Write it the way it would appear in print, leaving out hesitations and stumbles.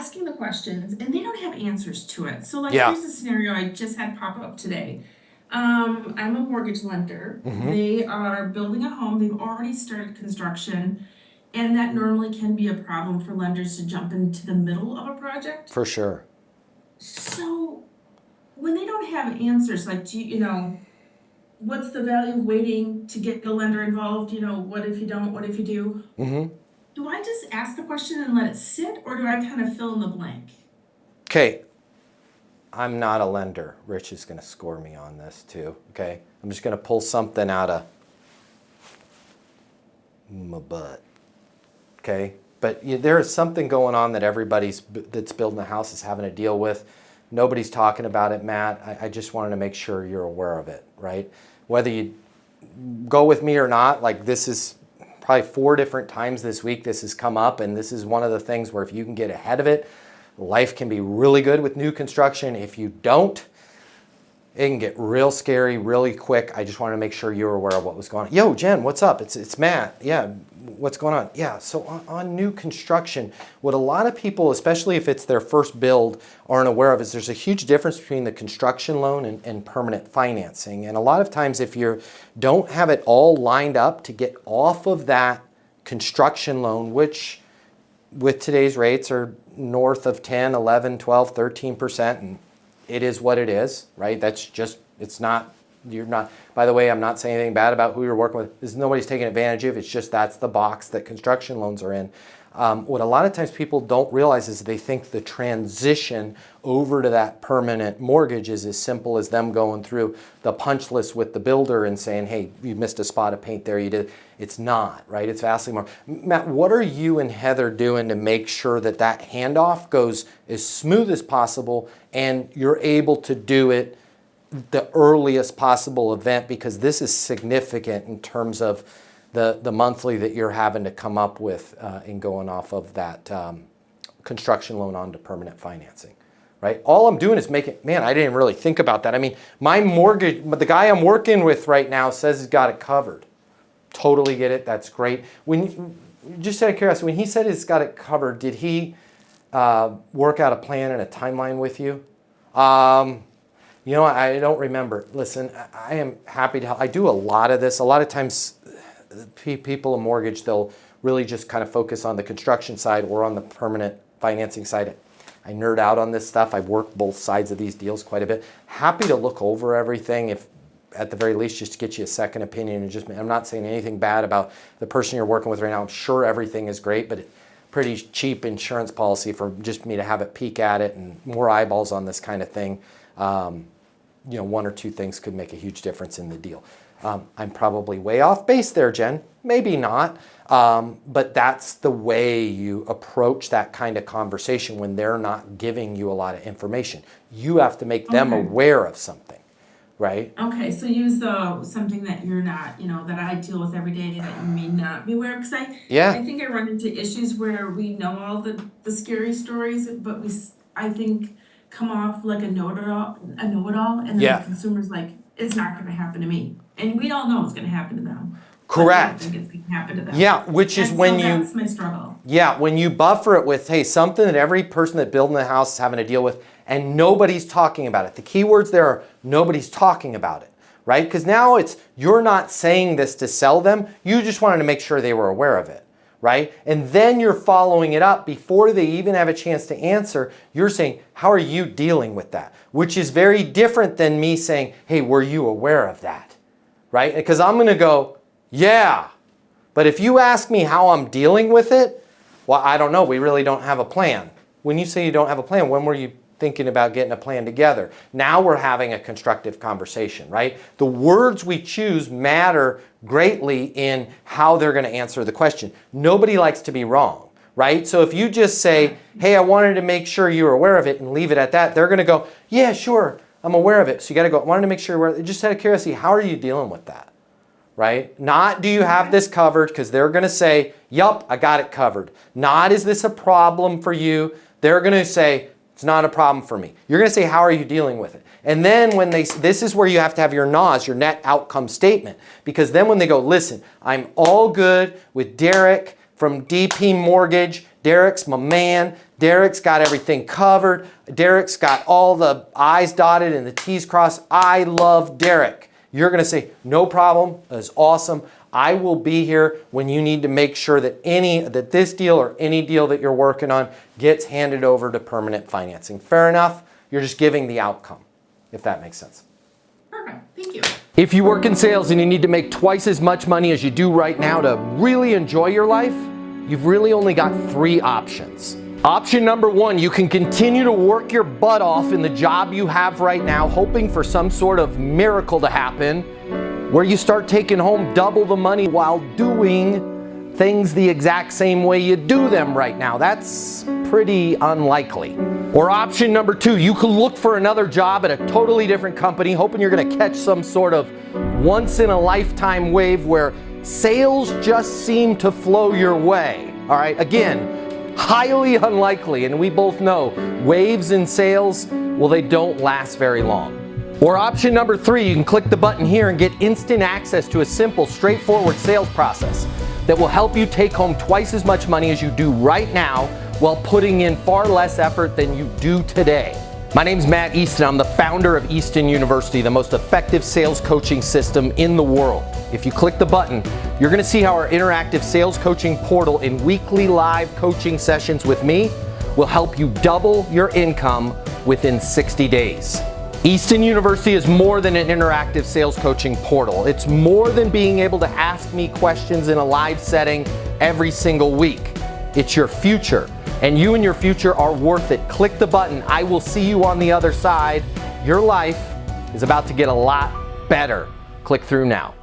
asking the questions and they don't have answers to it. So like Yeah. here's a scenario I just had pop up today. I'm a mortgage lender. Mm-hmm. They are building a home. They've already started construction, and that normally can be a problem for lenders to jump into the middle of a project. For sure. So when they don't have answers, like what's the value of waiting to get the lender involved? What if you don't? What if you do? Mm-hmm. Do I just ask the question and let it sit, or do I kind of fill in the blank? Okay. I'm not a lender. Rich is going to score me on this too. Okay. I'm just going to pull something out of my butt. Okay. But there is something going on that that's building a house is having to deal with. Nobody's talking about it, Matt. I just wanted to make sure you're aware of it, right? Whether you go with me or not, like this is probably 4 different times this week this has come up, and this is one of the things where if you can get ahead of it, life can be really good with new construction. If you don't, it can get real scary really quick. I just wanted to make sure you were aware of what was going on. Yo, Jen, what's up? It's Matt. Yeah, what's going on? Yeah, so on new construction, what a lot of people, especially if it's their first build, aren't aware of is there's a huge difference between the construction loan and permanent financing. And a lot of times if you don't have it all lined up to get off of that construction loan, which with today's rates are north of 10, 11, 12, 13%, and it is what it is, right? That's just, you're not, by the way, I'm not saying anything bad about who you're working with. Nobody's taking advantage of. It's just that's the box that construction loans are in. What a lot of times people don't realize is they think the transition over to that permanent mortgage is as simple as them going through the punch list with the builder and saying, hey, you missed a spot of paint there, you did. It's not, right? It's vastly more. Matt, what are you and Heather doing to make sure that that handoff goes as smooth as possible and you're able to do it the earliest possible event? Because this is significant in terms of the monthly that you're having to come up with in going off of that construction loan onto permanent financing, right? All I'm doing is man, I didn't really think about that. I mean, my mortgage, the guy I'm working with right now says he's got it covered. Totally get it. That's great. Just out of curiosity, when he said he's got it covered, did he work out a plan and a timeline with you? I don't remember. Listen, I am happy to help. I do a lot of this. A lot of times people in mortgage, they'll really just kind of focus on the construction side or on the permanent financing side. I nerd out on this stuff. I've worked both sides of these deals quite a bit. Happy to look over everything, if at the very least just to get you a second opinion. And I'm not saying anything bad about the person you're working with right now. I'm sure everything is great, but pretty cheap insurance policy for just me to have it peek at it, and more eyeballs on this kind of thing. 1 or 2 things could make a huge difference in the deal. I'm probably way off base there, Jen. Maybe not. But that's the way you approach that kind of conversation when they're not giving you a lot of information. You have to make them aware of something, right? Okay, so use something that you're not, that I deal with every day that you may not be aware of. Because I think I run into issues where we know all the scary stories, but I think come off like a know-it-all, and then the consumer's like, it's not going to happen to me. And we all know it's going to happen to them. Correct. I think it's going to happen to them. Yeah, which is when that's my struggle. Yeah, when you buffer it with, hey, something that every person that building the house is having to deal with, and nobody's talking about it. The key words there are nobody's talking about it, right? Because now you're not saying this to sell them. You just wanted to make sure they were aware of it, right? And then you're following it up before they even have a chance to answer. You're saying, how are you dealing with that? Which is very different than me saying, hey, were you aware of that, right? Because I'm going to go, yeah. But if you ask me how I'm dealing with it, well, I don't know. We really don't have a plan. When you say you don't have a plan, when were you thinking about getting a plan together? Now we're having a constructive conversation, right? The words we choose matter greatly in how they're going to answer the question. Nobody likes to be wrong, right? So if you just say, hey, I wanted to make sure you were aware of it, and leave it at that, they're going to go, yeah, sure, I'm aware of it. So you got to go, I wanted to make sure you're aware. Just out of curiosity, how are you dealing with that? Right? Not do you have this covered, because they're going to say, yup, I got it covered. Not is this a problem for you? They're going to say, it's not a problem for me. You're going to say, how are you dealing with it? And then when this is where you have to have your NOS, your net outcome statement. Because then when they go, listen, I'm all good with Derek from DP Mortgage Derek's my man. Derek's got everything covered. Derek's got all the I's dotted and the T's crossed. I love Derek. You're going to say, no problem. That's awesome. I will be here when you need to make sure that this deal or any deal that you're working on gets handed over to permanent financing. Fair enough? You're just giving the outcome, if that makes sense. Perfect. Thank you. If you work in sales and you need to make twice as much money as you do right now to really enjoy your life, you've really only got 3 options. Option number 1, you can continue to work your butt off in the job you have right now, hoping for some sort of miracle to happen, where you start taking home double the money while doing things the exact same way you do them right now. That's pretty unlikely. Or option number 2, you can look for another job at a totally different company, hoping you're gonna catch some sort of once-in-a-lifetime wave where sales just seem to flow your way. All right, again, highly unlikely, and we both know waves in sales, well, they don't last very long. Or option number 3, you can click the button here and get instant access to a simple, straightforward sales process that will help you take home twice as much money as you do right now while putting in far less effort than you do today. My name's Matt Easton. I'm the founder of Easton University, the most effective sales coaching system in the world. If you click the button, you're going to see how our interactive sales coaching portal and weekly live coaching sessions with me will help you double your income within 60 days. Easton University is more than an interactive sales coaching portal. It's more than being able to ask me questions in a live setting every single week. It's your future, and you and your future are worth it. Click the button. I will see you on the other side. Your life is about to get a lot better. Click through now.